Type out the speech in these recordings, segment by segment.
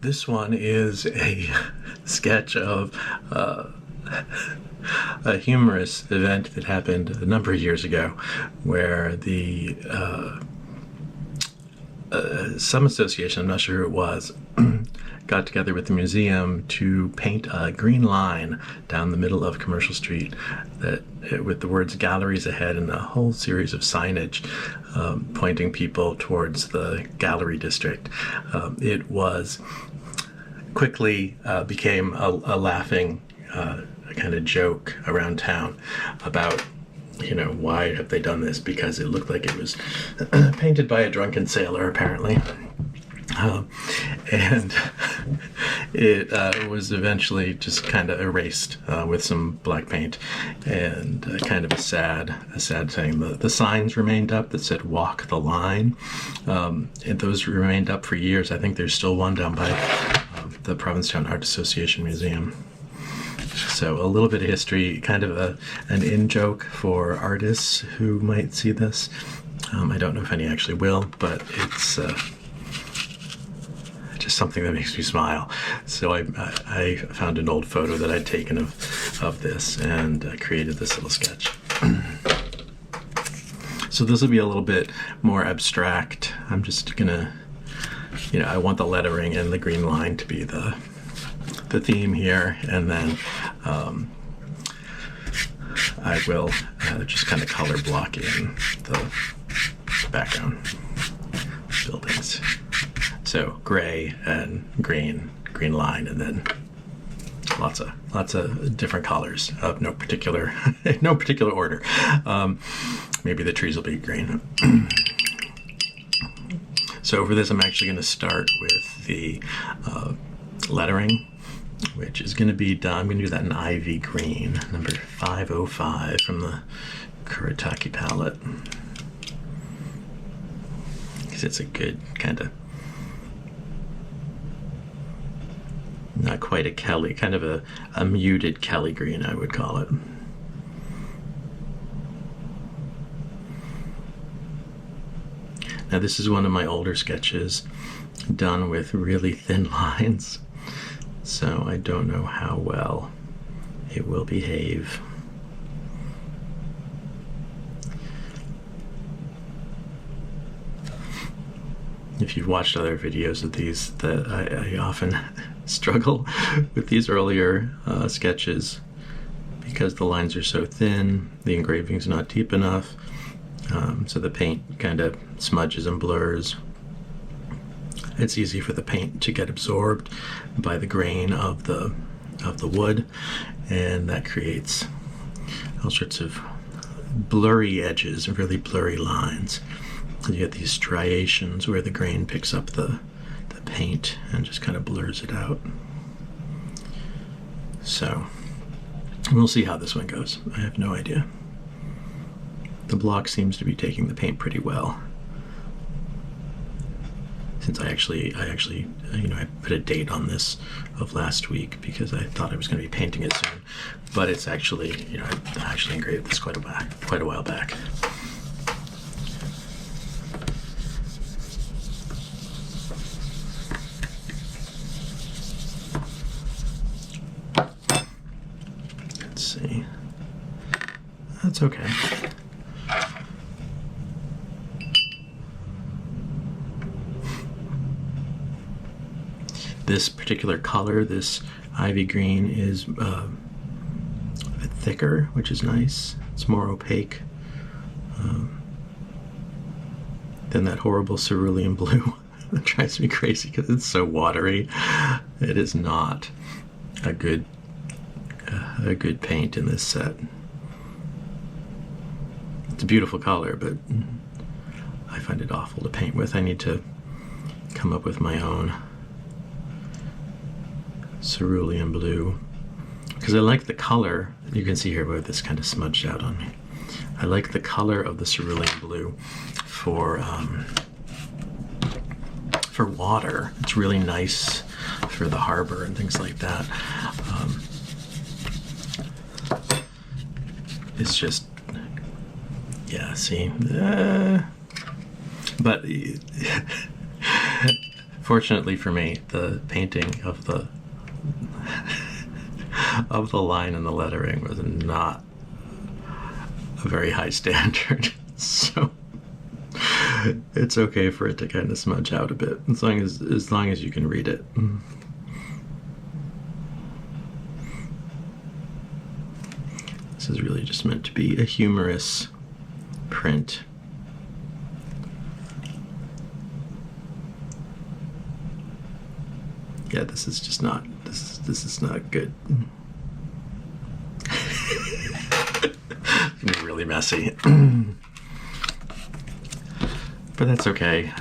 This one is a sketch of a humorous event that happened a number of years ago, where the some association, I'm not sure who it was, got together with the museum to paint a green line down the middle of Commercial Street with the words "galleries ahead" and a whole series of signage pointing people towards the gallery district. It was quickly became a laughing kind of joke around town about, you know, why have they done this? Because it looked like it was painted by a drunken sailor, apparently. And it was eventually just kind of erased with some black paint, and kind of a sad thing. The signs remained up that said "Walk the Line," and those remained up for years. I think there's still one down by the Provincetown Art Association Museum. So a little bit of history, kind of an in-joke for artists who might see this. I don't know if any actually will, but it's just something that makes me smile. So I found an old photo that I'd taken of this and created this little sketch. So this will be a little bit more abstract. I'm just gonna, you know, I want the lettering and the green line to be the theme here, and then I will just kind of color block in the background buildings. So gray and green line, and then lots of different colors of no particular order. Maybe the trees will be green. So for this, I'm actually going to start with the lettering, which is going to be done. I'm going to do that in Ivy Green, number 505 from the Kuretake palette, because it's a good kind of, not quite a Kelly, kind of a muted Kelly green, I would call it. Now this is one of my older sketches done with really thin lines, so I don't know how well it will behave. If you've watched other videos of these, that I often struggle with these earlier sketches because the lines are so thin, the engraving's not deep enough, so the paint kind of smudges and blurs. It's easy for the paint to get absorbed by the grain of the wood, and that creates all sorts of blurry edges and really blurry lines. You get these striations where the grain picks up the paint and just kind of blurs it out. So we'll see how this one goes. I have no idea. The block seems to be taking the paint pretty well, since I actually, you know, I put a date on this of last week because I thought I was going to be painting it soon, but it's actually, you know, I actually engraved this quite a while back. Let's see. That's okay. This particular color, this ivy green, is a bit thicker, which is nice. It's more opaque than that horrible cerulean blue. That drives me crazy because it's so watery. It is not a good paint in this set. It's a beautiful color, but I find it awful to paint with. I need to come up with my own cerulean blue, because I like the color. You can see here where this kind of smudged out on me. I like the color of the cerulean blue for water. It's really nice for the harbor and things like that. It's just, yeah, see, but Fortunately for me, the painting of the of the line and the lettering was not a very high standard, so it's okay for it to kind of smudge out a bit, as long as you can read it. This is really just meant to be a humorous print. Yeah, this is just not, this is not good. It's gonna be really messy. But that's okay.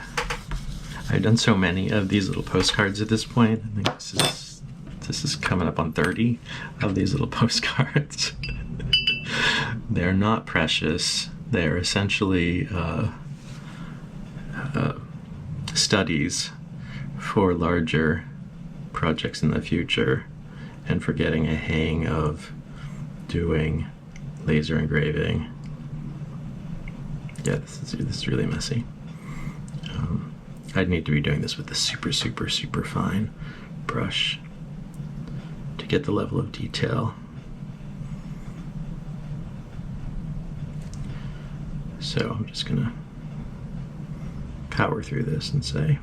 I've done so many of these little postcards at this point. I think this is coming up on 30 of these little postcards. They're not precious. They're essentially studies for larger projects in the future, and for getting a hang of doing laser engraving. Yeah, this is really messy. I'd need to be doing this with a super fine brush to get the level of detail. So I'm just gonna power through this and say,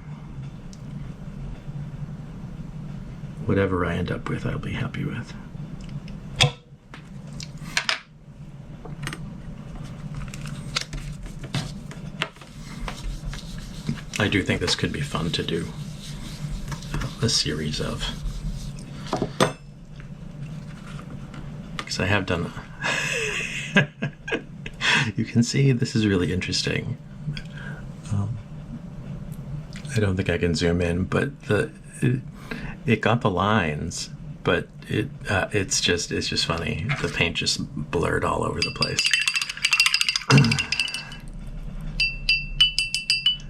whatever I end up with, I'll be happy with. I do think this could be fun to do a series of, because I have done you can see this is really interesting. I don't think I can zoom in, but it got the lines, but it's just funny. The paint just blurred all over the place.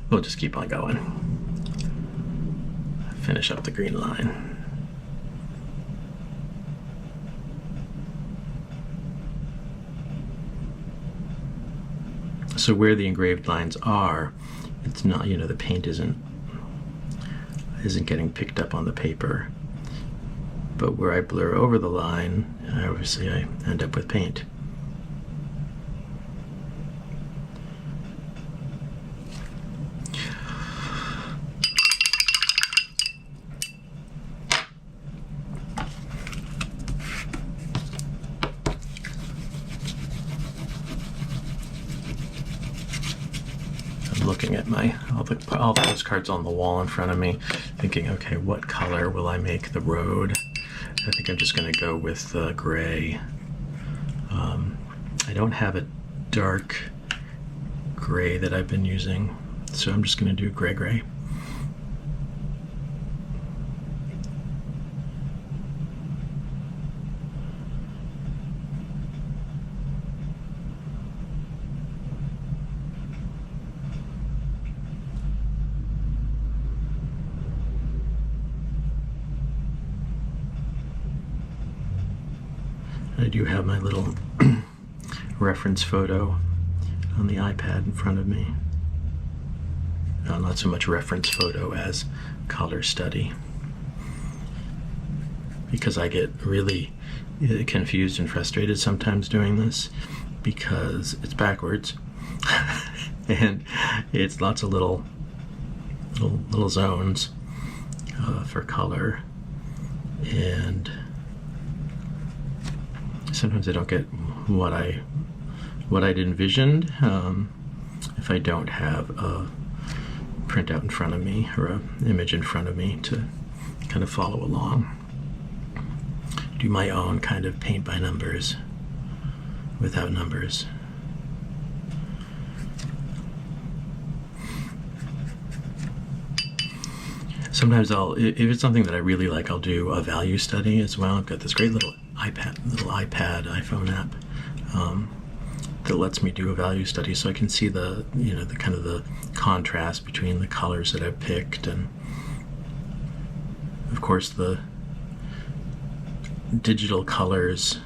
We'll just keep on going. Finish up the green line. So where the engraved lines are, it's not, the paint isn't getting picked up on the paper. But where I blur over the line, obviously I end up with paint. Looking at all the postcards on the wall in front of me, thinking, okay, what color will I make the road? I think I'm just going to go with gray. I don't have a dark gray that I've been using, so I'm just going to do gray. I do have my little reference photo on the iPad in front of me. Not so much reference photo as color study, because I get really confused and frustrated sometimes doing this, because it's backwards and it's lots of little zones for color, and sometimes I don't get what I'd envisioned if I don't have a printout in front of me or an image in front of me to kind of follow along. Do my own kind of paint by numbers without numbers. Sometimes if it's something that I really like, I'll do a value study as well. I've got this great little iPhone app that lets me do a value study, so I can see the kind of the contrast between the colors that I've picked, and of course the digital colors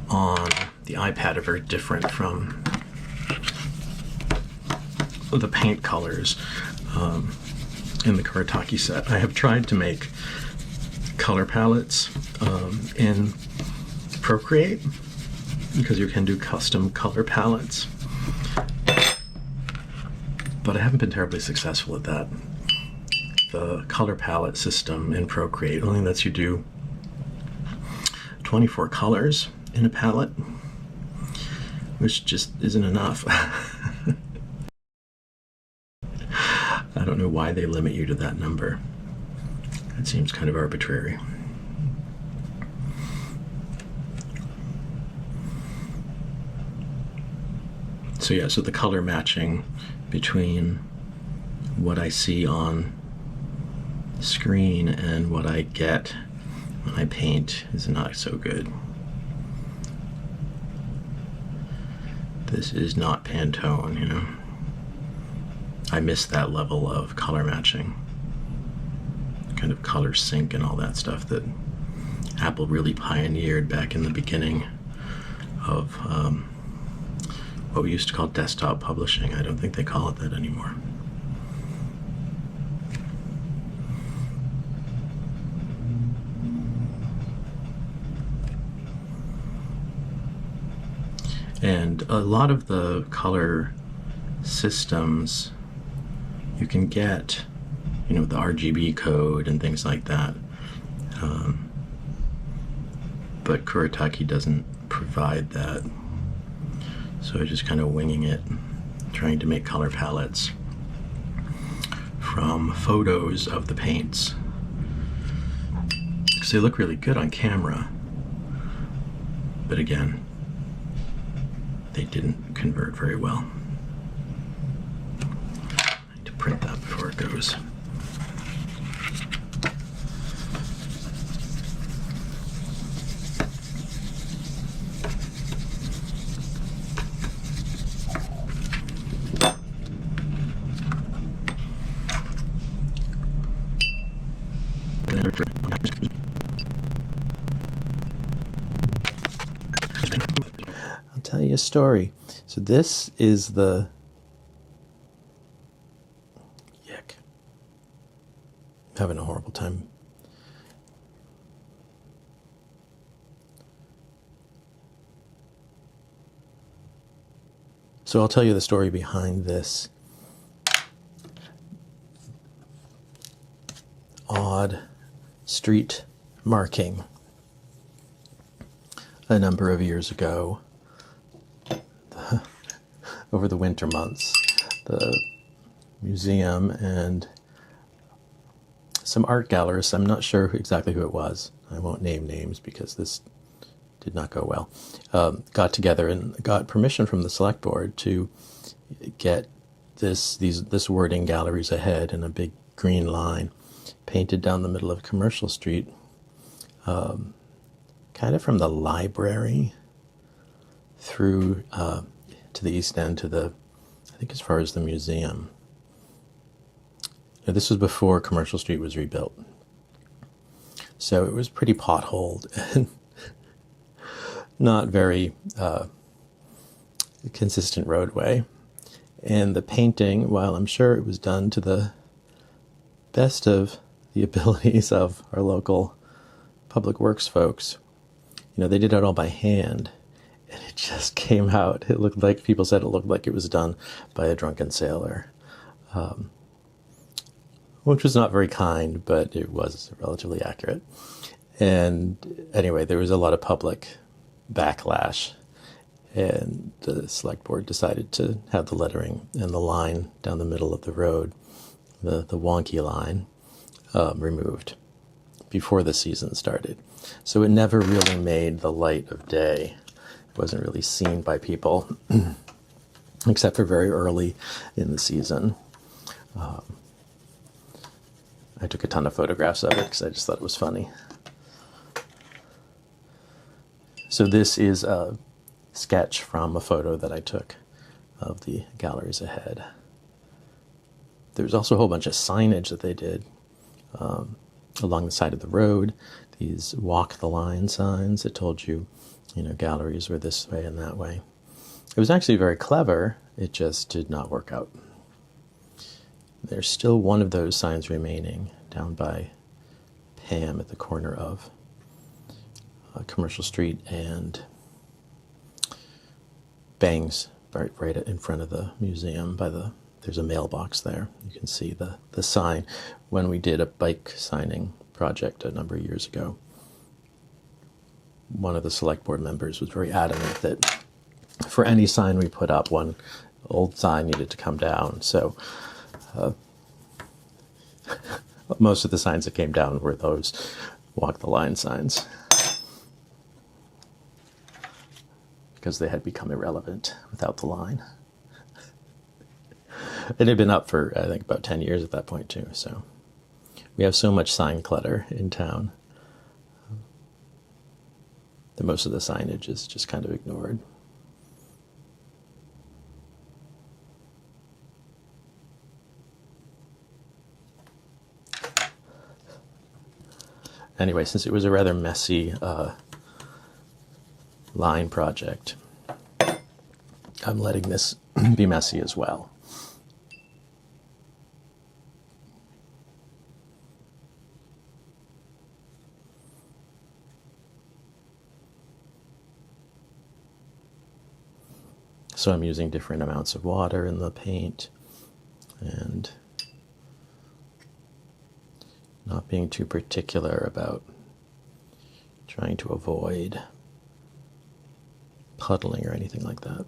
on the iPad are very different from the paint colors. in the Kuretake set. I have tried to make color palettes in Procreate, because you can do custom color palettes, but I haven't been terribly successful at that. The color palette system in Procreate only lets you do 24 colors in a palette, which just isn't enough. I don't know why they limit you to that number. It seems kind of arbitrary. So yeah, so the color matching between what I see on screen and what I get when I paint is not so good. This is not Pantone, you know. I miss that level of color matching, kind of color sync and all that stuff that Apple really pioneered back in the beginning of what we used to call desktop publishing. I don't think they call it that anymore. And a lot of the color systems you can get, you know, the RGB code and things like that. But Kuretake doesn't provide that. So I'm just kind of winging it, trying to make color palettes from photos of the paints, because they look really good on camera. But again, they didn't convert very well. I need to print that before it goes. I'll tell you a story. So this is the yuck. I'm having a horrible time. So I'll tell you the story behind this odd street marking. A number of years ago, over the winter months, the museum and some art gallerists, I'm not sure exactly who it was, I won't name names because this did not go well, got together and got permission from the select board to get this wording, "Galleries Ahead," in a big green line painted down the middle of Commercial Street, kind of from the library through to the east end to the, I think, as far as the museum. Now, this was before Commercial Street was rebuilt, so it was pretty potholed and not very consistent roadway. And the painting, while I'm sure it was done to the best of the abilities of our local public works folks, you know, they did it all by hand, and it just came out. It looked like, people said it looked like it was done by a drunken sailor, which was not very kind, but it was relatively accurate. And anyway, there was a lot of public backlash, and the select board decided to have the lettering and the line down the middle of the road, the wonky line, removed before the season started. So it never really made the light of day. It wasn't really seen by people, except for very early in the season. I took a ton of photographs of it because I just thought it was funny. So this is a sketch from a photo that I took of the Galleries Ahead. There's also a whole bunch of signage that they did along the side of the road. These walk the line signs that told you, you know, galleries were this way and that way. It was actually very clever. It just did not work out. there's still one of those signs remaining down by Pam at the corner of Commercial Street and Bangs, right in front of the museum. There's a mailbox there. You can see the sign. When we did a bike signing project a number of years ago, one of the select board members was very adamant that for any sign we put up, one old sign needed to come down. So most of the signs that came down were those walk the line signs, because they had become irrelevant without the line. It had been up for, I think, about 10 years at that point too. So we have so much sign clutter in town that most of the signage is just kind of ignored. Anyway, since it was a rather messy line project, I'm letting this be messy as well. So I'm using different amounts of water in the paint and not being too particular about trying to avoid puddling or anything like that.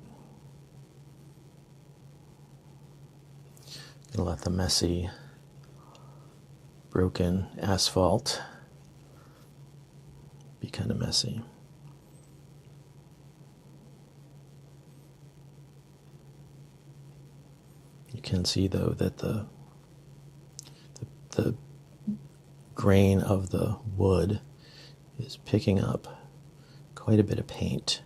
Gonna let the messy, broken asphalt be kind of messy. You can see though that the grain of the wood is picking up quite a bit of paint.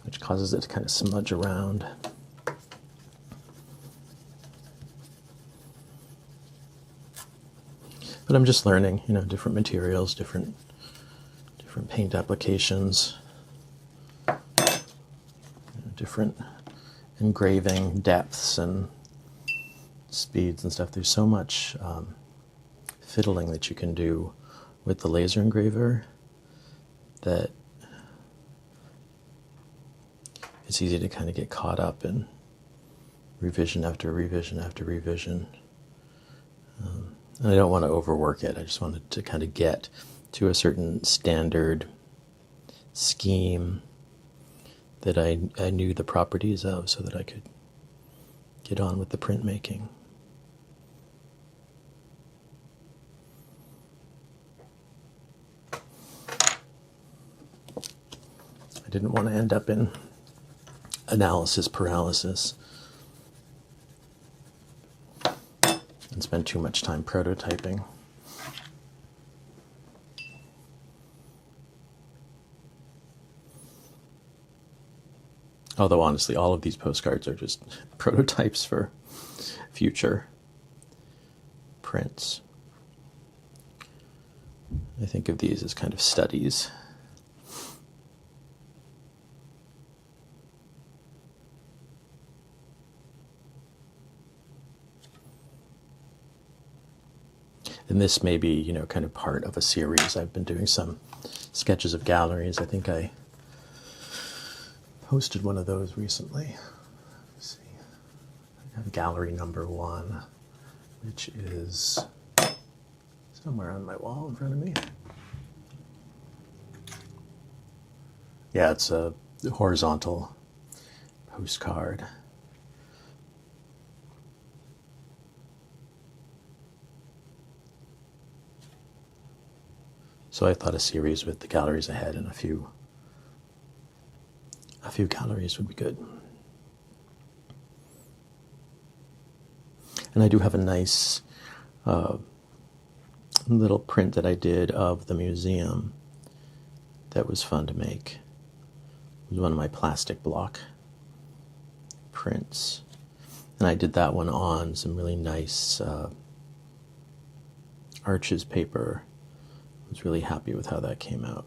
Which causes it to kind of smudge around. But I'm just learning, different materials, different paint applications, different engraving depths and speeds and stuff. There's so much fiddling that you can do with the laser engraver that it's easy to kind of get caught up in revision after revision after revision. And I don't want to overwork it. I just wanted to kind of get to a certain standard scheme that I knew the properties of so that I could get on with the printmaking. I didn't want to end up in analysis paralysis and spend too much time prototyping. Although honestly, all of these postcards are just prototypes for future prints. I think of these as kind of studies. And this may be, kind of part of a series. I've been doing some sketches of galleries. I think I posted one of those recently. Let's see. I have gallery number 1, which is somewhere on my wall in front of me. Yeah, it's a horizontal postcard. So I thought a series with the galleries ahead and a few galleries would be good. And I do have a nice little print that I did of the museum that was fun to make. It was one of my plastic block prints. And I did that one on some really nice Arches paper. I was really happy with how that came out.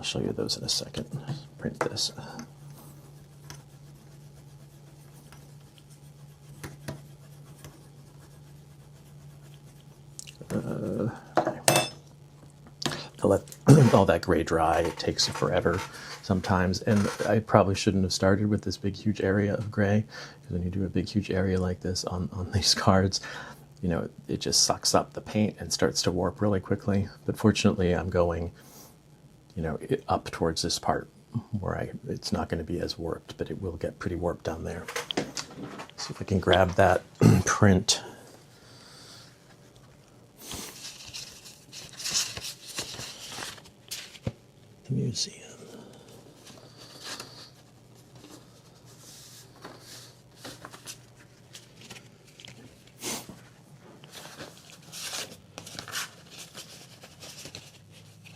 I'll show you those in a second. Print this. Okay. To let all that gray dry, it takes forever sometimes, and I probably shouldn't have started with this big huge area of gray, because when you do a big huge area like this on these cards, you know, it just sucks up the paint and starts to warp really quickly. But fortunately I'm going, you know, up towards this part where it's not going to be as warped, but it will get pretty warped down there. See if I can grab that print. The museum.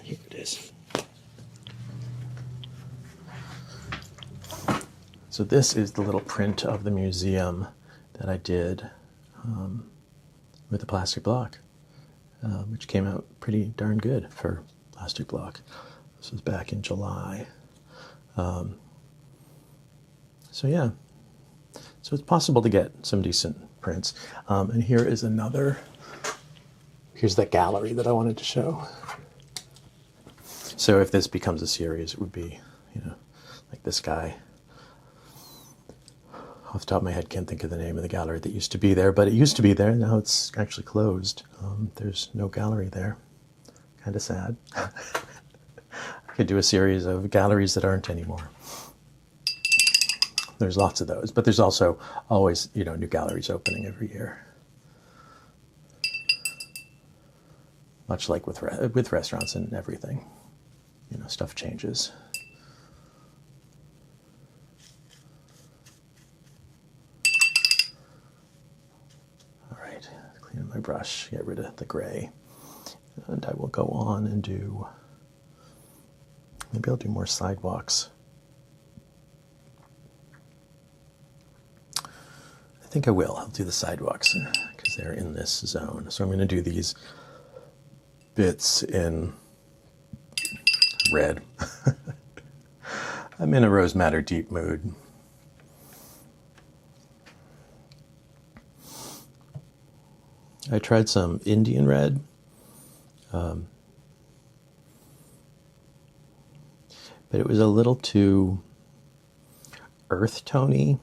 Here it is. So this is the little print of the museum that I did with a plastic block, which came out pretty darn good for plastic block. This was back in July. So yeah, so it's possible to get some decent prints. And here is another, here's that gallery that I wanted to show. So if this becomes a series, it would be, you know, like this guy. Off the top of my head, can't think of the name of the gallery that used to be there, but it used to be there. Now it's actually closed. There's no gallery there. Kind of sad. I could do a series of galleries that aren't anymore. There's lots of those, but there's also always, you know, new galleries opening every year. Much like with restaurants and everything, you know, stuff changes. All right, clean up my brush, get rid of the gray, and I will go on and do, maybe I'll do more sidewalks. I think I will. I'll do the sidewalks because they're in this zone. So I'm going to do these bits in red. I'm in a Rose Madder Deep mood. I tried some Indian red. But it was a little too earth tony.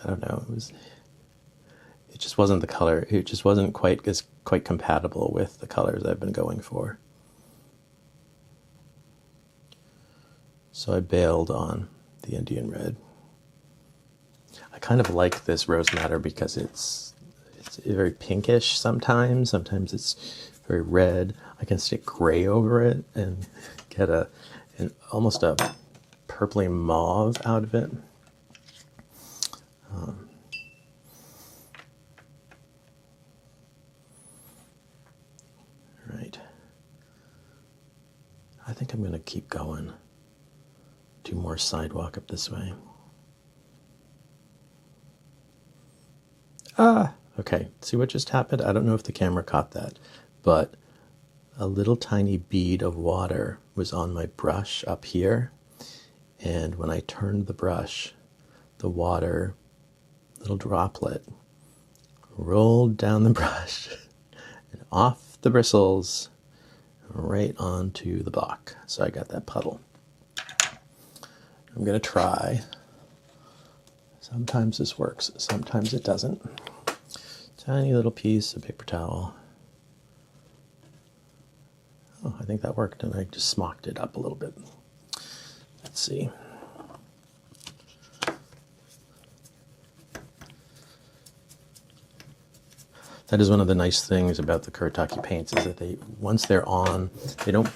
I don't know. It just wasn't the color. It just wasn't quite compatible with the colors I've been going for. So I bailed on the Indian red. I kind of like this Rose Madder because it's very pinkish sometimes. Sometimes it's very red. I can stick gray over it and get almost a purpley mauve out of it. Right. I think I'm going to keep going. Do more sidewalk up this way. Okay. See what just happened? I don't know if the camera caught that, but a little tiny bead of water was on my brush up here. And when I turned the brush, the water, little droplet, rolled down the brush and off the bristles, right onto the block. So I got that puddle. I'm going to try. Sometimes this works, sometimes it doesn't. Tiny little piece of paper towel. Oh, I think that worked, and I just smocked it up a little bit. Let's see. That is one of the nice things about the Kuretake paints, is that they, once they're on, they don't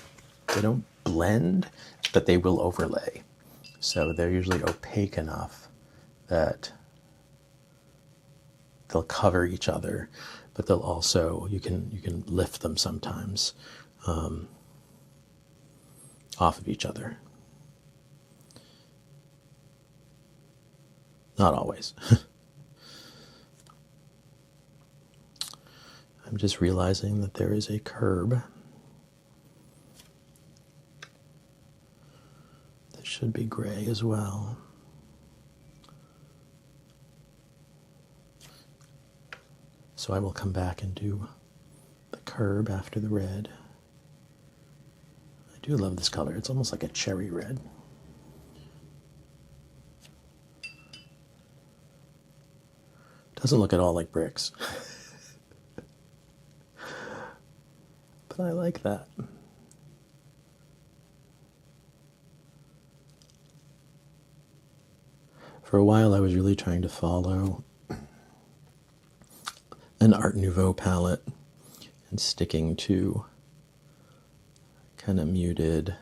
blend, but they will overlay. So they're usually opaque enough that they'll cover each other, but they'll also, you can lift them sometimes off of each other. Not always. I'm just realizing that there is a curb should be gray as well. So I will come back and do the curb after the red. I do love this color. It's almost like a cherry red. Doesn't look at all like bricks. But I like that. For a while I was really trying to follow an Art Nouveau palette and sticking to kind of muted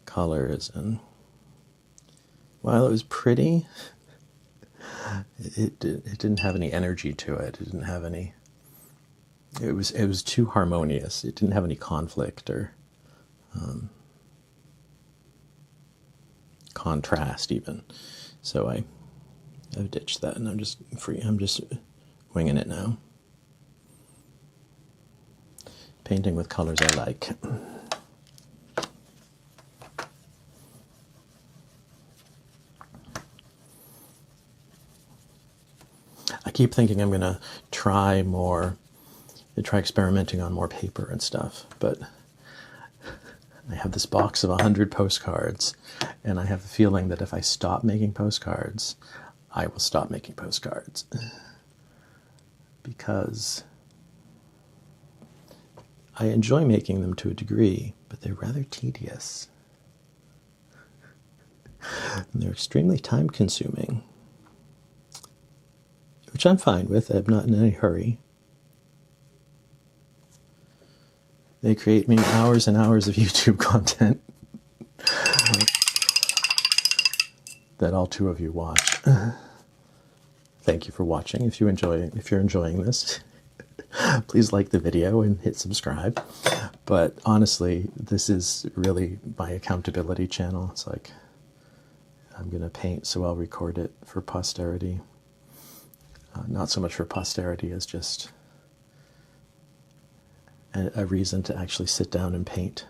colors, and while it was pretty, it didn't have any energy to it. It didn't have any. It was too harmonious. It didn't have any conflict or contrast even. So I've ditched that, and I'm just winging it now. Painting with colors I like. I keep thinking I'm going to try experimenting on more paper and stuff, but I have this box of 100 postcards, and I have the feeling that if I stop making postcards, I will stop making postcards. Because I enjoy making them to a degree, but they're rather tedious. And they're extremely time-consuming, which I'm fine with. I'm not in any hurry. They create me hours and hours of YouTube content that all 2 of you watch. Thank you for watching. If you're enjoying this, please like the video and hit subscribe. But honestly, this is really my accountability channel. It's like, I'm going to paint, so I'll record it for posterity. Not so much for posterity as just a reason to actually sit down and paint.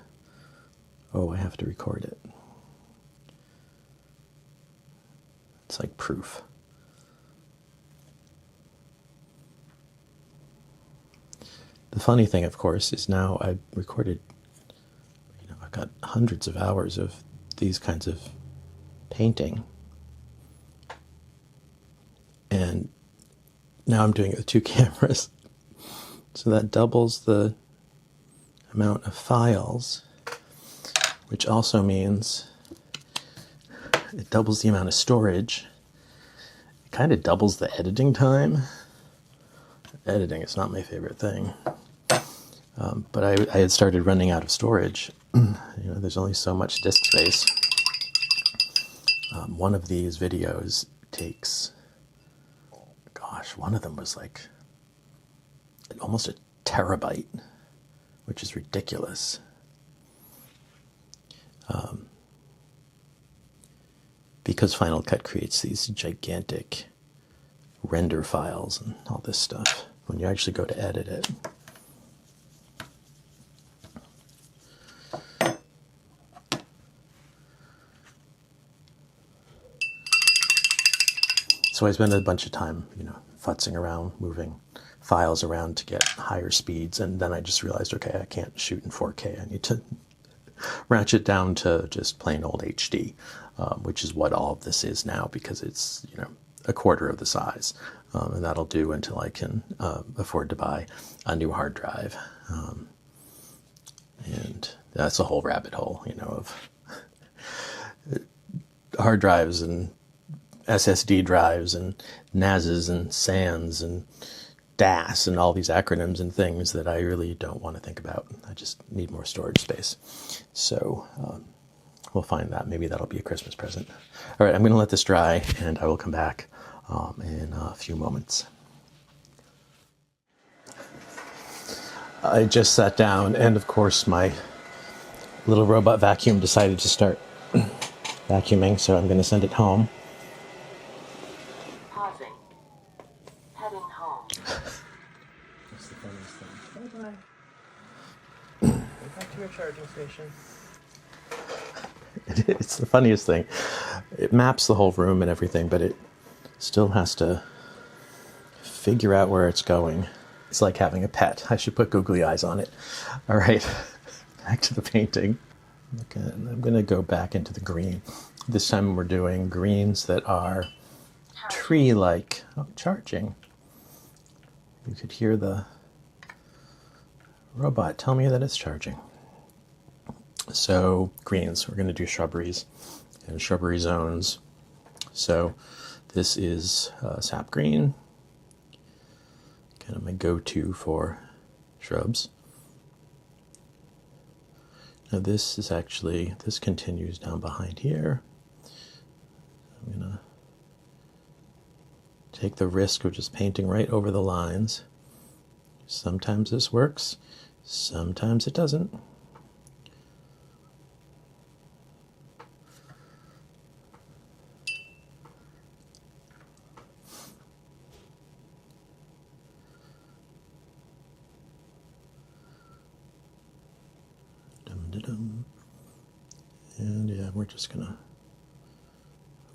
Oh, I have to record it. It's like proof. The funny thing, of course, is now I've recorded, I've got hundreds of hours of these kinds of painting. And now I'm doing it with 2 cameras. So that doubles the amount of files, which also means it doubles the amount of storage. It kind of doubles the editing time. Editing is not my favorite thing. But I had started running out of storage. There's only so much disk space. One of these videos takes, gosh, one of them was like almost a terabyte, which is ridiculous. Because Final Cut creates these gigantic render files and all this stuff when you actually go to edit it. So I spent a bunch of time, futzing around, moving files around to get higher speeds, and then I just realized, okay, I can't shoot in 4K. I need to ratchet down to just plain old HD, which is what all of this is now, because it's, a quarter of the size, and that'll do until I can afford to buy a new hard drive. And that's a whole rabbit hole, of hard drives and SSD drives and NASs and SANs and DAS and all these acronyms and things that I really don't want to think about. I just need more storage space. So we'll find that. Maybe that'll be a Christmas present. All right, I'm going to let this dry, and I will come back in a few moments. I just sat down, and of course my little robot vacuum decided to start vacuuming, so I'm going to send it home. Pausing. Heading home. That's the funniest thing. Bye-bye. Go back to your charging station. It's the funniest thing. It maps the whole room and everything, but it still has to figure out where it's going. It's like having a pet. I should put googly eyes on it. All right, back to the painting. Okay, I'm going to go back into the green. This time we're doing greens that are tree-like. Oh, charging. You could hear the robot tell me that it's charging. So greens, we're going to do shrubberies and shrubbery zones. So this is sap green, kind of my go-to for shrubs. Now this is actually, this continues down behind here. I'm going to take the risk of just painting right over the lines. Sometimes this works, sometimes it doesn't. And yeah, we're just gonna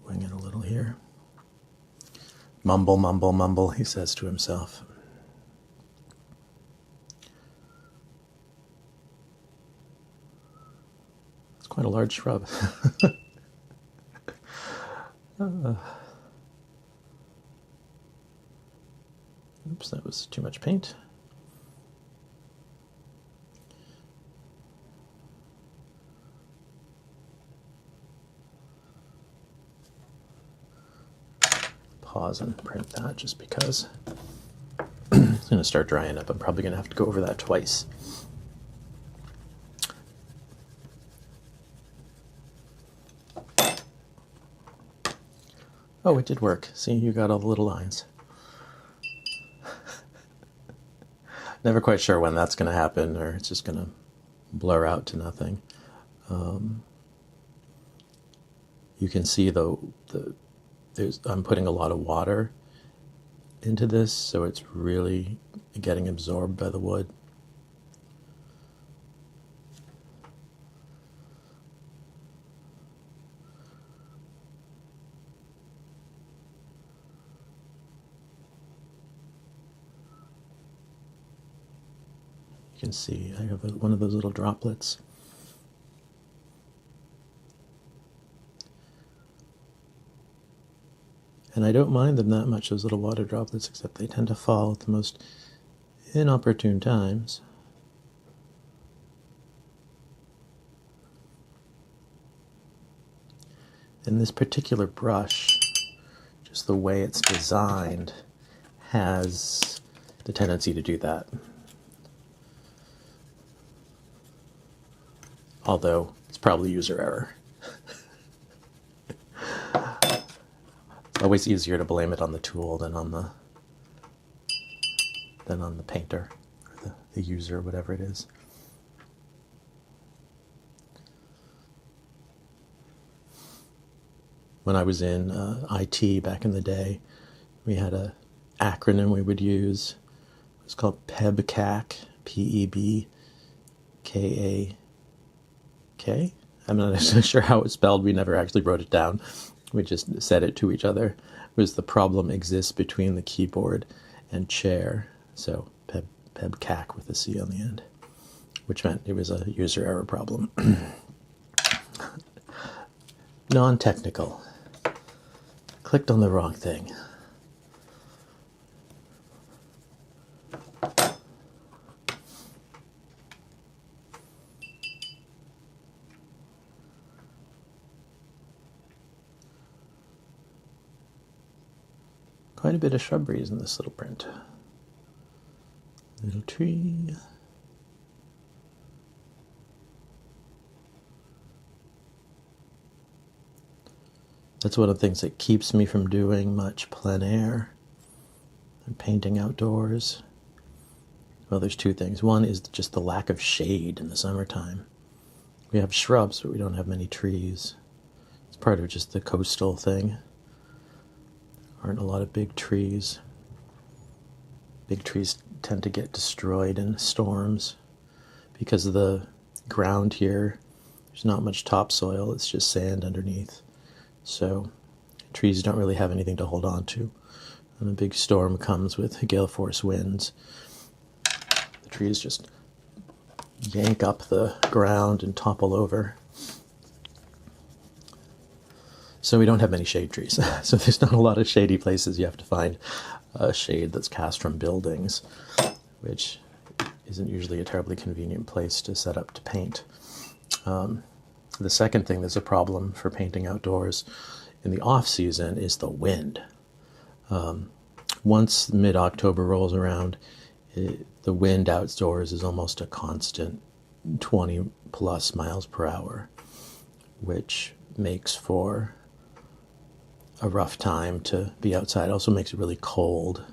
wing it a little here. Mumble, mumble, mumble, he says to himself. It's quite a large shrub. Oops, that was too much paint. Pause and print that just because it's going to start drying up. I'm probably going to have to go over that twice. Oh, it did work. See, you got all the little lines. Never quite sure when that's going to happen, or it's just going to blur out to nothing. You can see though I'm putting a lot of water into this, so it's really getting absorbed by the wood. You can see I have one of those little droplets. And I don't mind them that much, those little water droplets, except they tend to fall at the most inopportune times. And this particular brush, just the way it's designed, has the tendency to do that. Although it's probably user error. It's always easier to blame it on the tool than on the painter or the user, whatever it is. When I was in IT back in the day, we had an acronym we would use. It was called PEBKAK, P-E-B-K-A-K. I'm not sure how it's spelled. We never actually wrote it down. We just said it to each other. It was the problem exists between the keyboard and chair. So PEBKAK with a C on the end, which meant it was a user error problem. Non-technical. Clicked on the wrong thing. Quite a bit of shrubberies in this little print. Little tree. That's one of the things that keeps me from doing much plein air and painting outdoors. Well, there's two things. One is just the lack of shade in the summertime. We have shrubs, but we don't have many trees. It's part of just the coastal thing. Aren't a lot of big trees. Big trees tend to get destroyed in storms because the ground here There's not much topsoil, it's just sand underneath. So trees don't really have anything to hold on to. When a big storm comes with gale force winds, the trees just yank up the ground and topple over. So we don't have many shade trees. So there's not a lot of shady places. You have to find a shade that's cast from buildings, which isn't usually a terribly convenient place to set up to paint. The second thing that's a problem for painting outdoors in the off-season is the wind. Once mid-October rolls around, the wind outdoors is almost a constant 20 plus miles per hour, which makes for a rough time to be outside. It also makes it really cold.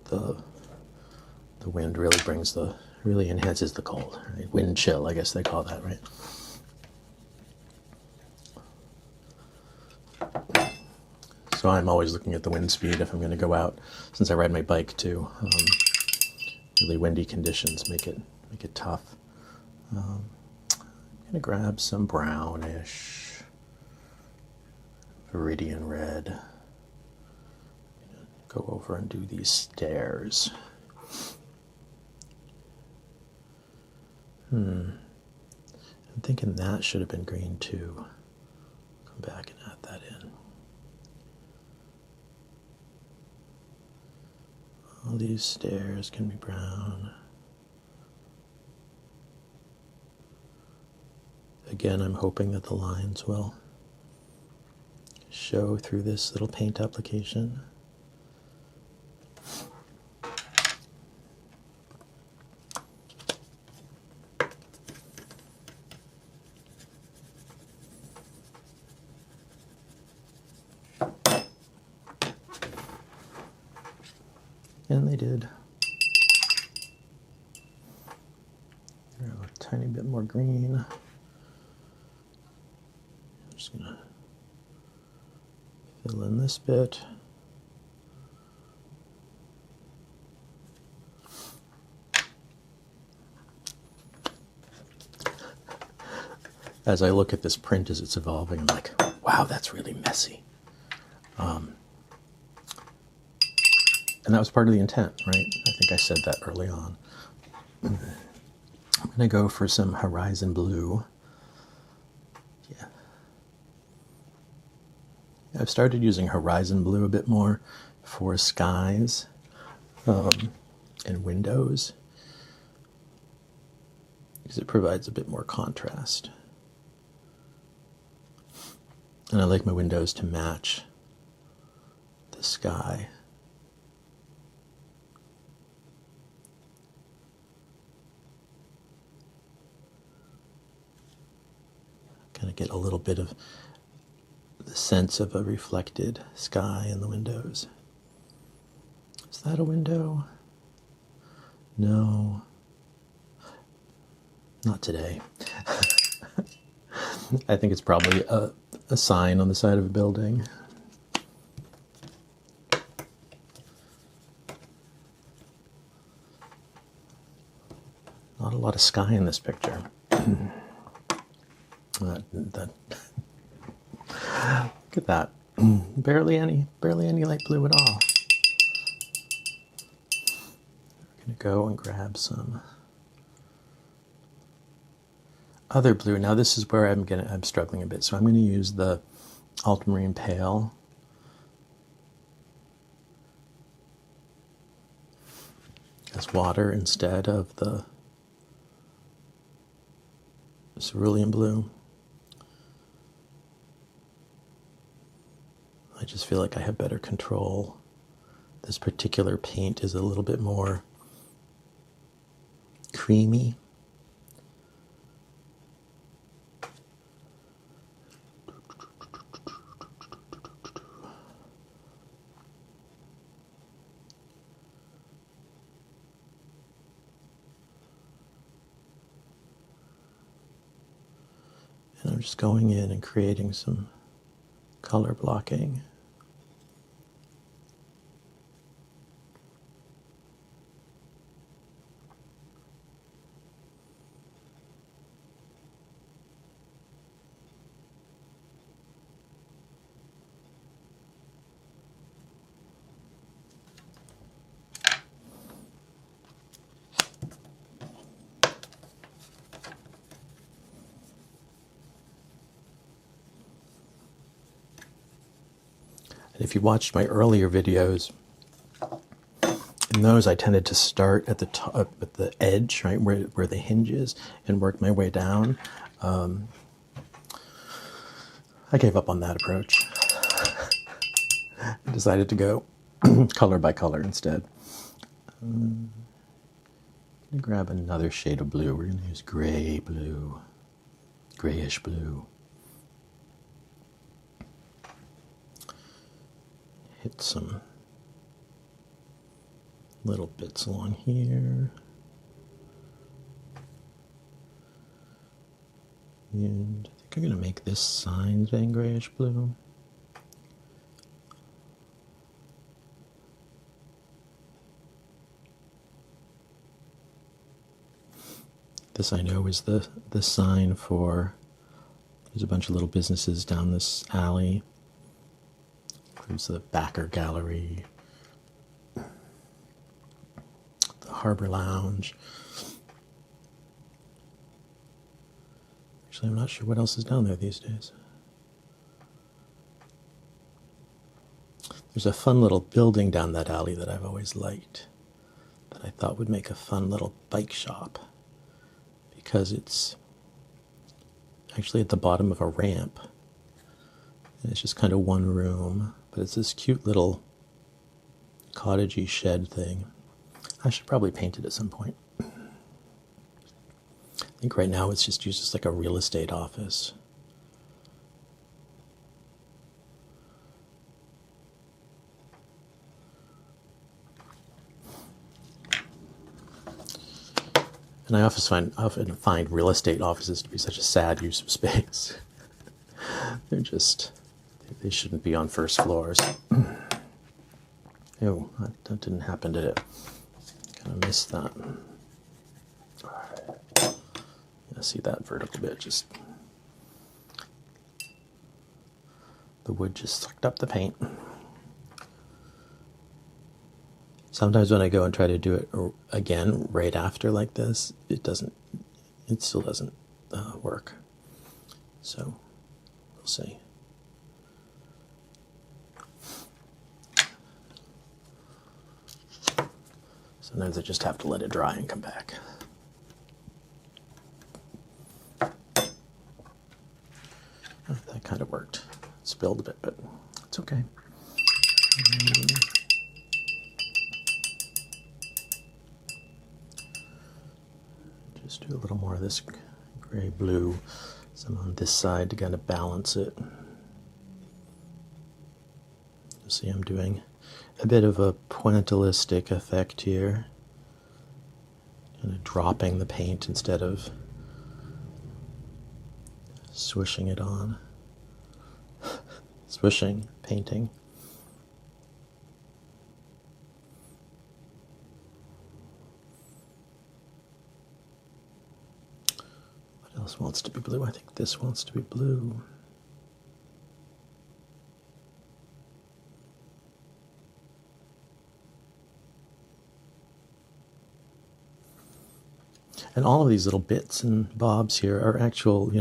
The wind really enhances the cold. Right? Wind chill, I guess they call that, right? So I'm always looking at the wind speed if I'm going to go out, since I ride my bike too. Really windy conditions make it tough. I'm going to grab some brownish, Viridian red. Go over and do these stairs. I'm thinking that should have been green too. Come back and add that in. All these stairs can be brown. Again, I'm hoping that the lines will show through this little paint application. And they did. A tiny bit more green. I'm just gonna fill in this bit. As I look at this print as it's evolving, I'm like, wow, that's really messy. And that was part of the intent, right? I think I said that early on. I'm going to go for some horizon blue. Yeah. I've started using horizon blue a bit more for skies and windows, because it provides a bit more contrast. And I like my windows to match the sky. Kind of get a little bit of the sense of a reflected sky in the windows. Is that a window? No. Not today. I think it's probably a sign on the side of a building. Not a lot of sky in this picture. Look at that. Barely any light blue at all. We're going to go and grab some other blue. Now this is where I'm struggling a bit. So I'm going to use the ultramarine pale. As water instead of the cerulean blue. I just feel like I have better control. This particular paint is a little bit more creamy. And I'm just going in and creating some color blocking. And if you watched my earlier videos, in those I tended to start at the top, at the edge, right, where the hinge is, and work my way down. I gave up on that approach. I decided to go color by color instead. I'm going to grab another shade of blue. We're going to use gray blue, grayish blue. Hit some little bits along here. And I think I'm going to make this sign then grayish blue. This I know is the sign for, there's a bunch of little businesses down this alley. There's the Backer Gallery, the Harbor Lounge. Actually, I'm not sure what else is down there these days. There's a fun little building down that alley that I've always liked, that I thought would make a fun little bike shop, because it's actually at the bottom of a ramp. And it's just kind of one room, but it's this cute little cottagey shed thing. I should probably paint it at some point. I think right now it's just used as like a real estate office. And I often find real estate offices to be such a sad use of space. They shouldn't be on first floors. Oh, that didn't happen, did it? Kind of missed that. Yeah, see that vertical bit, just the wood just sucked up the paint. Sometimes when I go and try to do it again right after like this, it still doesn't work. So we'll see. Sometimes I just have to let it dry and come back. Oh, that kind of worked. It spilled a bit, but it's okay. Just do a little more of this gray blue, some on this side to kind of balance it. You see I'm doing a bit of a pointillistic effect here, kind of dropping the paint instead of swishing it on. Swishing, painting. What else wants to be blue? I think this wants to be blue. And all of these little bits and bobs here are actual,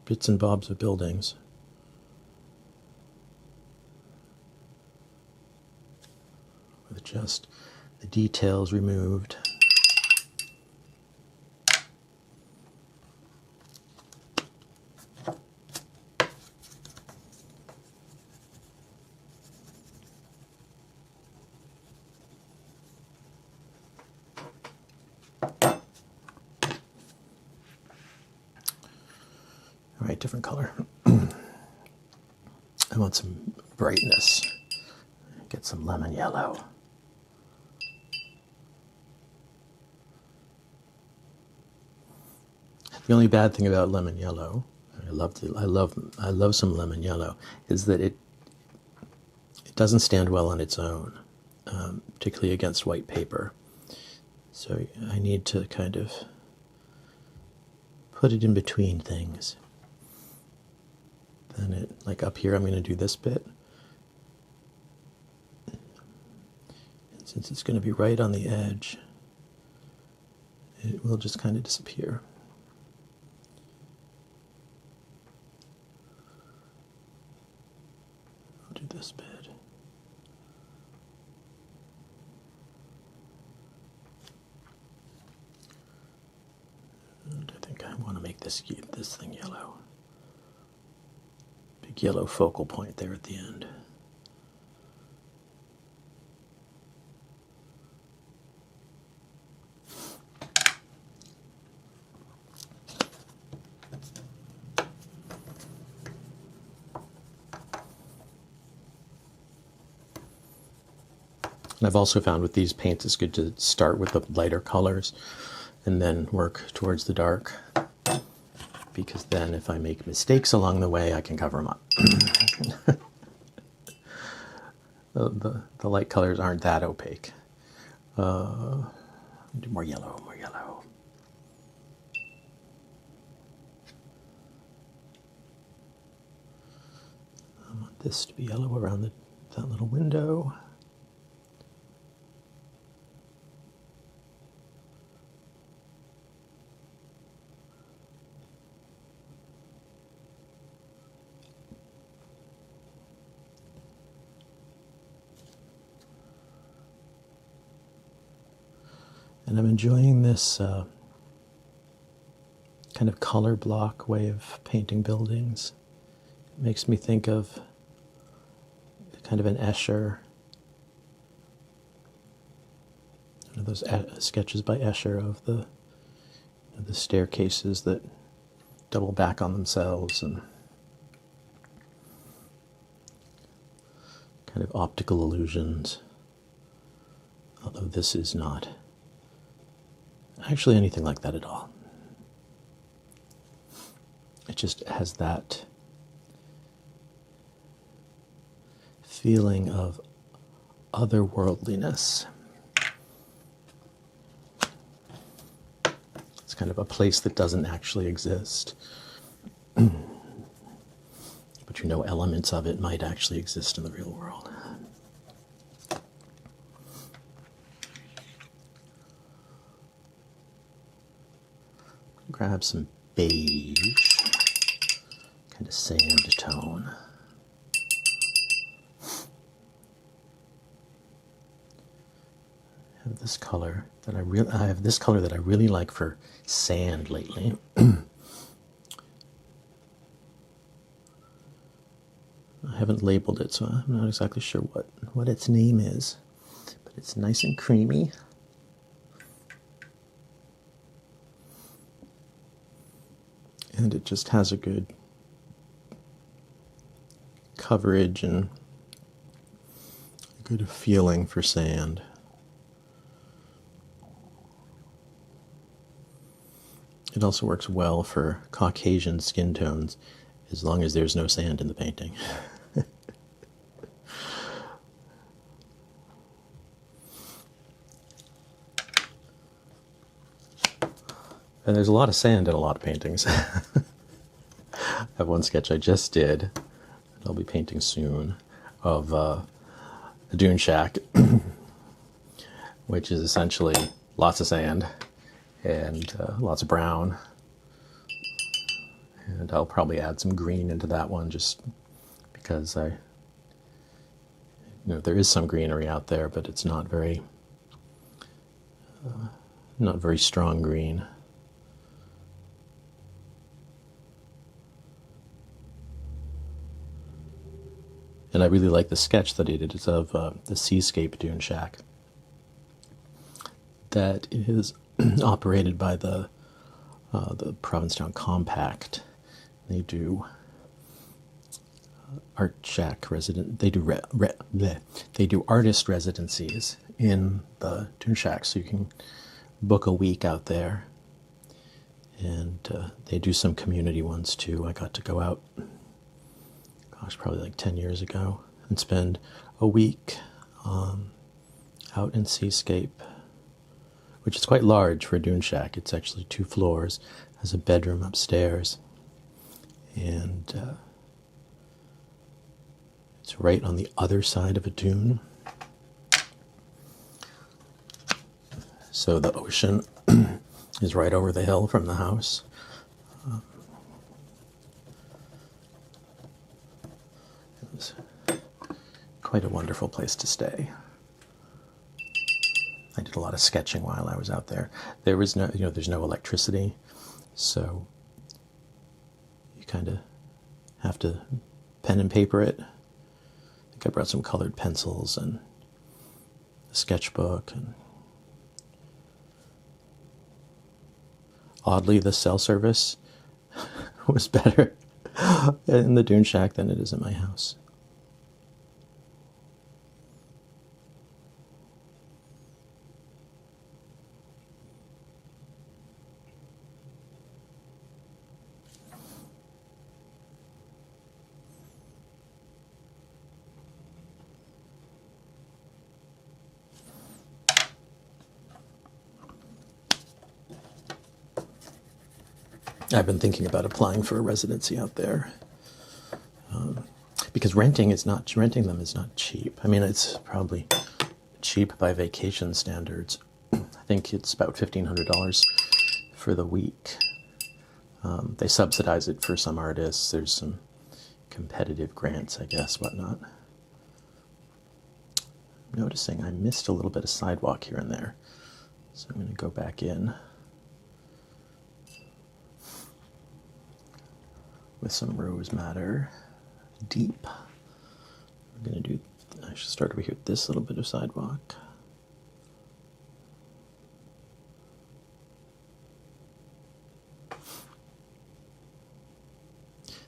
bits and bobs of buildings. With just the details removed. Different color. I want some brightness. Get some lemon yellow. The only bad thing about lemon yellow, I love some lemon yellow, is that it doesn't stand well on its own, particularly against white paper. So I need to kind of put it in between things. Then like up here, I'm going to do this bit. And since it's going to be right on the edge, it will just kind of disappear. I'll do this bit. this thing yellow. Big yellow focal point there at the end. And I've also found with these paints it's good to start with the lighter colors and then work towards the dark, because then if I make mistakes along the way, I can cover them up. The light colors aren't that opaque. Do more yellow, more yellow. I want this to be yellow around that little window. And I'm enjoying this kind of color block way of painting buildings. It makes me think of kind of an Escher, one of those sketches by Escher of the staircases that double back on themselves and kind of optical illusions. Although this is not actually anything like that at all. It just has that feeling of otherworldliness. It's kind of a place that doesn't actually exist. But you know elements of it might actually exist in the real world. Grab some beige, kind of sand tone. I have this color that I really like for sand lately. I haven't labeled it, so I'm not exactly sure what its name is, but it's nice and creamy. And it just has a good coverage and a good feeling for sand. It also works well for Caucasian skin tones, as long as there's no sand in the painting. And there's a lot of sand in a lot of paintings. I have one sketch I just did, and I'll be painting soon, of a dune shack, which is essentially lots of sand and lots of brown. And I'll probably add some green into that one just because there is some greenery out there, but it's not very strong green. And I really like the sketch that he did. It's of the Seascape Dune Shack that is operated by the Provincetown Compact. They do art shack resident. They do they do artist residencies in the Dune Shack, so you can book a week out there. And they do some community ones too. I got to go out, probably like 10 years ago, and spend a week out in Seascape, which is quite large for a dune shack. It's actually 2 floors, has a bedroom upstairs, and it's right on the other side of a dune. So the ocean is right over the hill from the house. It was quite a wonderful place to stay. I did a lot of sketching while I was out there. There was no, there's no electricity, so kind of have to pen and paper it. I think I brought some colored pencils and a sketchbook. And oddly, the cell service was better in the Dune Shack than it is in my house. I've been thinking about applying for a residency out there, because renting them is not cheap. I mean, it's probably cheap by vacation standards. I think it's about $1,500 for the week. They subsidize it for some artists. There's some competitive grants, I guess, whatnot. I'm noticing I missed a little bit of sidewalk here and there, so I'm going to go back in with some rose madder deep. We're going to do, I should start over here with this little bit of sidewalk.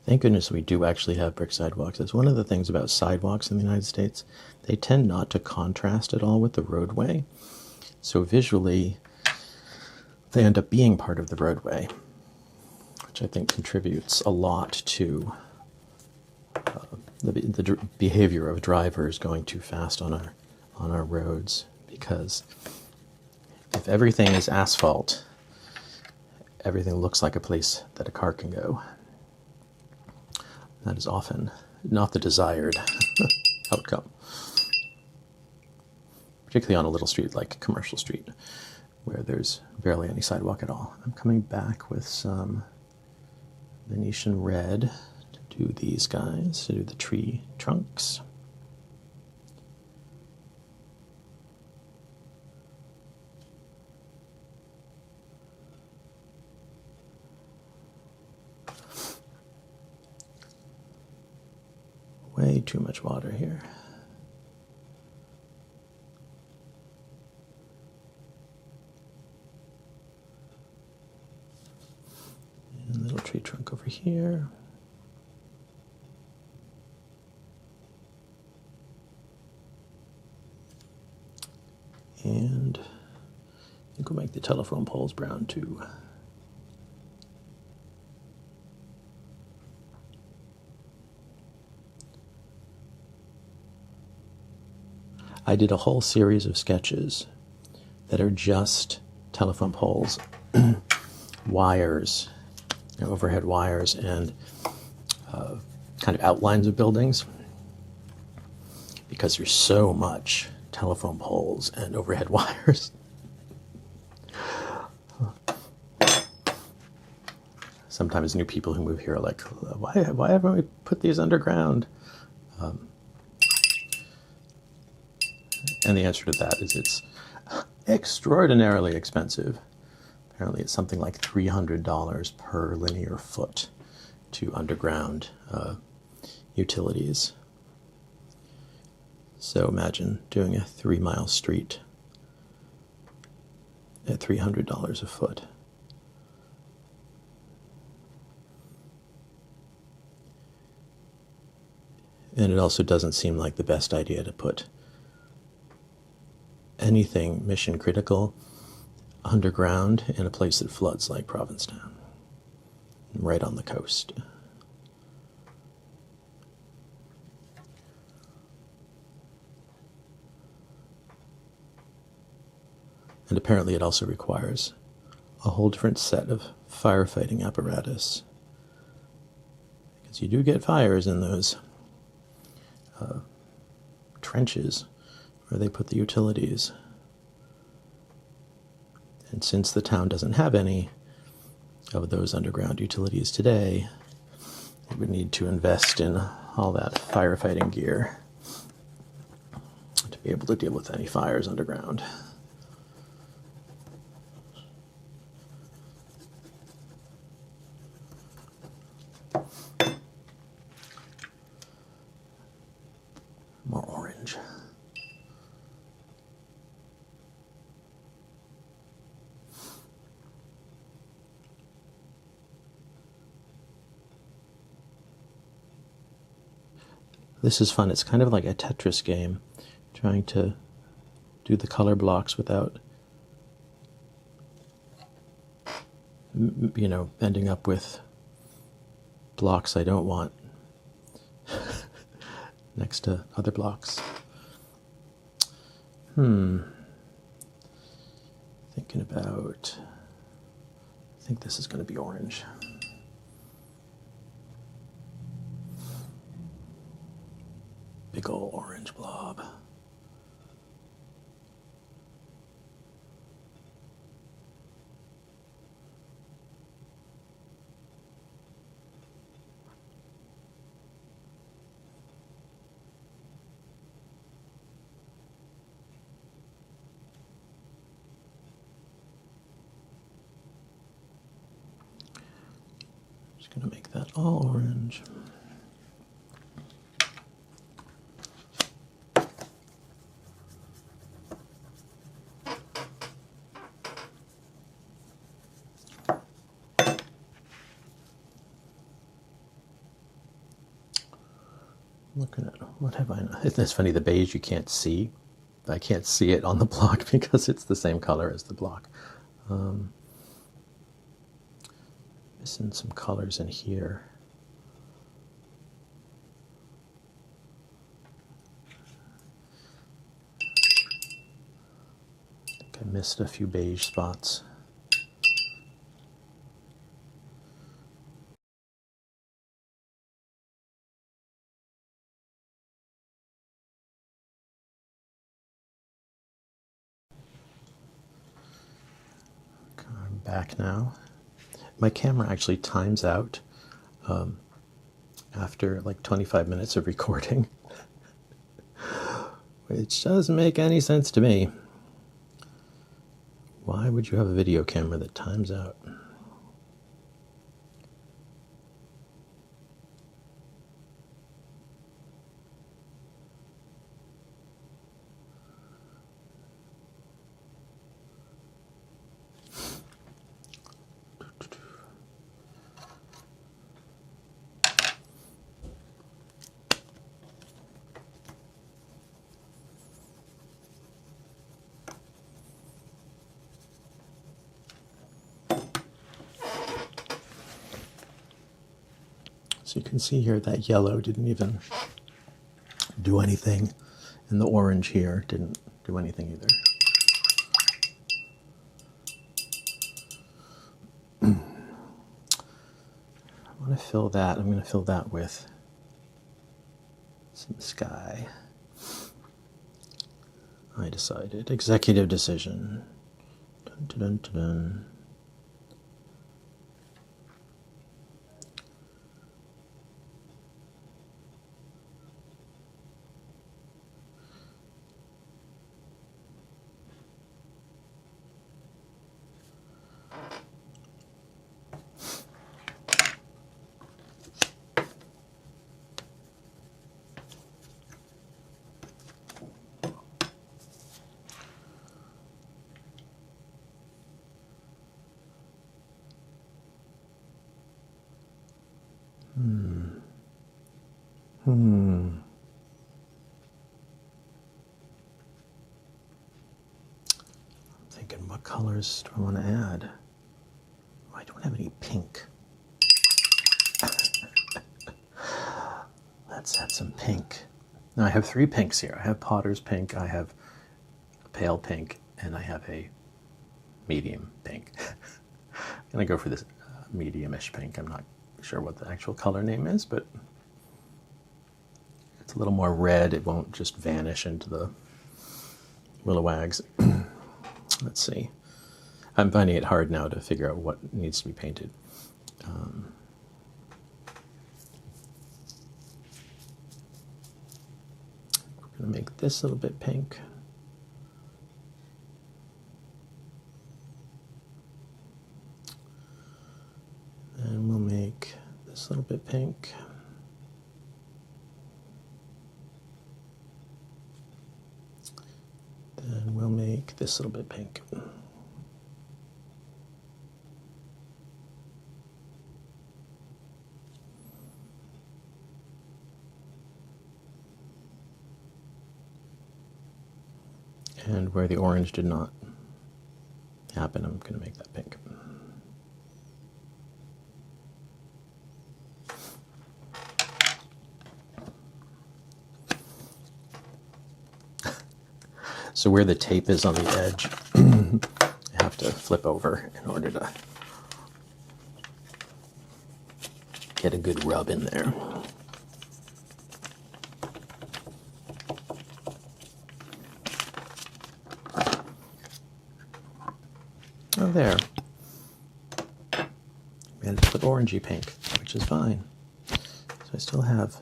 Thank goodness we do actually have brick sidewalks. That's one of the things about sidewalks in the United States. They tend not to contrast at all with the roadway. So visually, they end up being part of the roadway, which I think contributes a lot to the behavior of drivers going too fast on our roads. Because if everything is asphalt, everything looks like a place that a car can go. That is often not the desired outcome, particularly on a little street like Commercial Street, where there's barely any sidewalk at all. I'm coming back with some Venetian red to do these guys, to do the tree trunks. Way too much water here. And a little tree trunk over here. And I think we'll make the telephone poles brown too. I did a whole series of sketches that are just telephone poles, wires, overhead wires, and kind of outlines of buildings, because there's so much telephone poles and overhead wires. Sometimes new people who move here are like, why haven't we put these underground? And the answer to that is it's extraordinarily expensive. Apparently it's something like $300 per linear foot to underground utilities. So imagine doing a 3-mile street at $300 a foot. And it also doesn't seem like the best idea to put anything mission critical underground in a place that floods like Provincetown, right on the coast. And apparently it also requires a whole different set of firefighting apparatus, because you do get fires in those trenches where they put the utilities. And since the town doesn't have any of those underground utilities today, it would need to invest in all that firefighting gear to be able to deal with any fires underground. This is fun. It's kind of like a Tetris game, trying to do the color blocks without, you know, ending up with blocks I don't want next to other blocks. Thinking about, I think this is going to be orange. Big ol' orange blob. Just going to make that all orange. Looking at, what have I not? It's funny, the beige you can't see. I can't see it on the block because it's the same color as the block. Missing some colors in here. I think I missed a few beige spots. I'm back now. My camera actually times out after like 25 minutes of recording, which doesn't make any sense to me. Why would you have a video camera that times out? So you can see here that yellow didn't even do anything, and the orange here didn't do anything either. I want to fill that. I'm going to fill that with some sky. I decided. Executive decision. Dun, dun, dun, dun, dun. I'm thinking, what colors do I want to add? Oh, I don't have any pink. Let's add some pink. Now I have 3 pinks here. I have Potter's pink, I have a pale pink, and I have a medium pink. I'm going to go for this medium-ish pink. I'm not sure what the actual color name is, but it's a little more red. It won't just vanish into the willow wags. Let's see. I'm finding it hard now to figure out what needs to be painted. We're going to make this a little bit pink. And we'll make this a little bit pink. Then we'll make this a little bit pink. And where the orange did not happen, I'm going to make that pink. So where the tape is on the edge, I have to flip over in order to get a good rub in there. Oh, there. Managed to put orangey pink, which is fine. So I still have,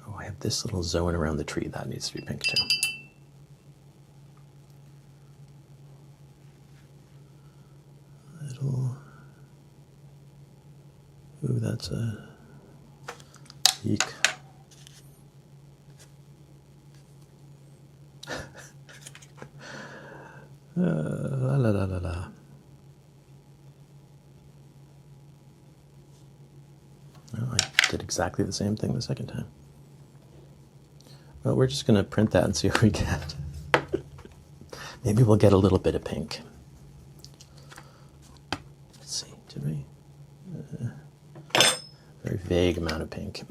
oh, I have this little zone around the tree. That needs to be pink too. Little, ooh, that's a eek. La la la la la. Oh, I did exactly the same thing the second time. Well, we're just going to print that and see what we get. Maybe we'll get a little bit of pink. Let's see, did we? Very vague amount of pink.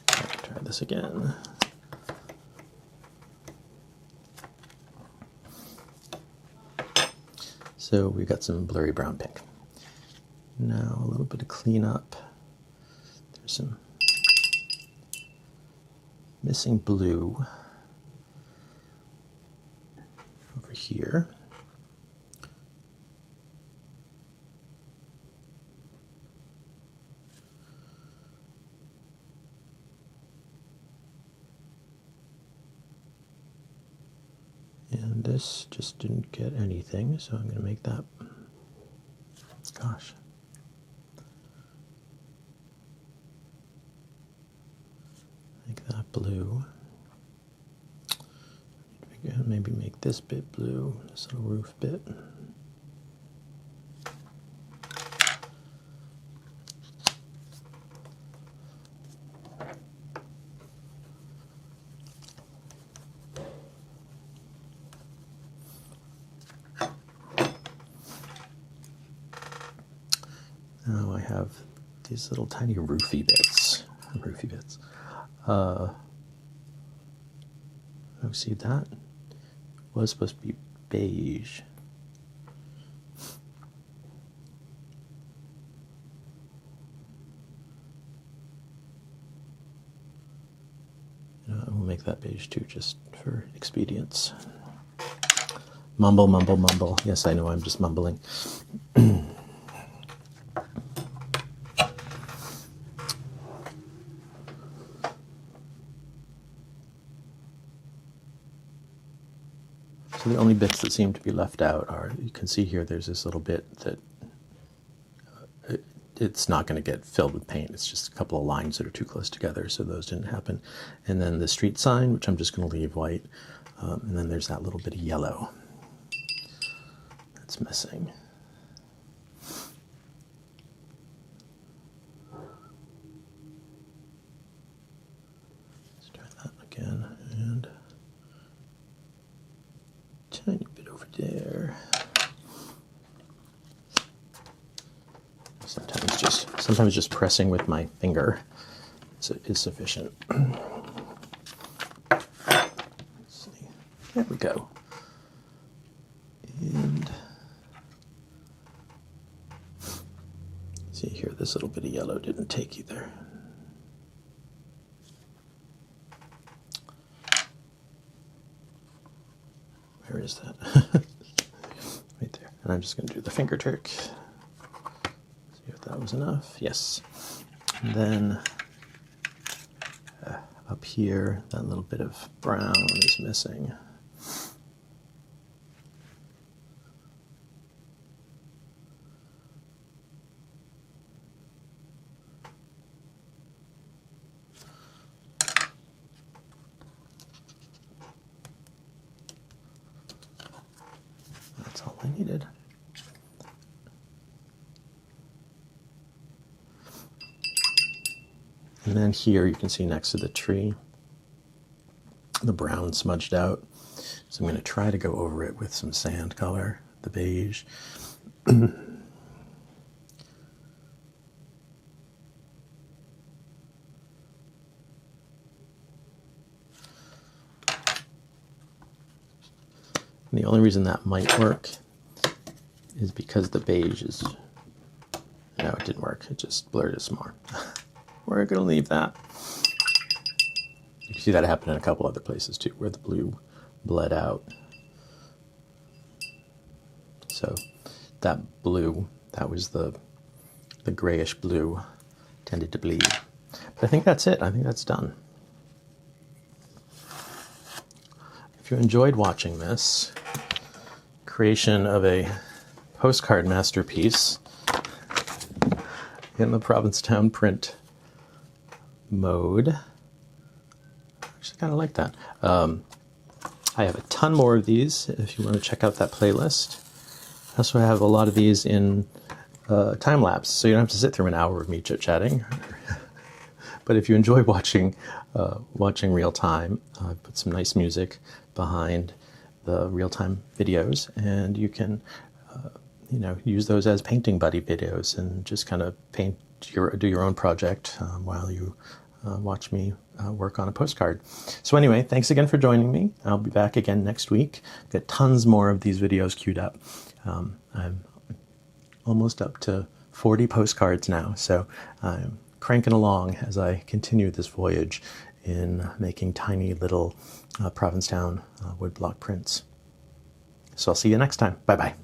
Try this again. So we got some blurry brown pink. Now a little bit of cleanup. There's some missing blue over here. And this just didn't get anything, so I'm going to make that, gosh. Make that blue. Maybe make this bit blue, this little roof bit. Now I have these little tiny roofy bits. Oh, see, that was supposed to be beige. You know, we'll make that beige too, just for expedience. Mumble, mumble, mumble. Yes, I know, I'm just mumbling. So the only bits that seem to be left out are, you can see here, there's this little bit that it's not going to get filled with paint. It's just a couple of lines that are too close together, so those didn't happen. And then the street sign, which I'm just going to leave white. And then there's that little bit of yellow that's missing. Let's try that again. And tiny bit over there. Sometimes just pressing with my finger is sufficient. Let's see. There we go. And see here, this little bit of yellow didn't take either. Where is that? Right there. And I'm just going to do the finger trick. See if that was enough. Yes. And then up here, that little bit of brown is missing. That's all I needed. And then here you can see next to the tree, the brown smudged out. So I'm going to try to go over it with some sand color, the beige. And the only reason that might work is because the beige is, no, it didn't work. It just blurred it some more. We're going to leave that. You can see that happen in a couple other places too, where the blue bled out. So that blue, that was the grayish blue, tended to bleed. But I think that's it. I think that's done. If you enjoyed watching this creation of a postcard masterpiece in the Provincetown Print mode, I actually kind of like that. I have a ton more of these if you want to check out that playlist. I also have a lot of these in time lapse, so you don't have to sit through an hour of me chit-chatting. But if you enjoy watching real time, I put some nice music behind the real-time videos, and you can use those as painting buddy videos and just kind of do your own project while you watch me work on a postcard. So anyway, thanks again for joining me. I'll be back again next week. Got tons more of these videos queued up. I'm almost up to 40 postcards now, so I'm cranking along as I continue this voyage in making tiny little Provincetown woodblock prints. So I'll see you next time. Bye-bye.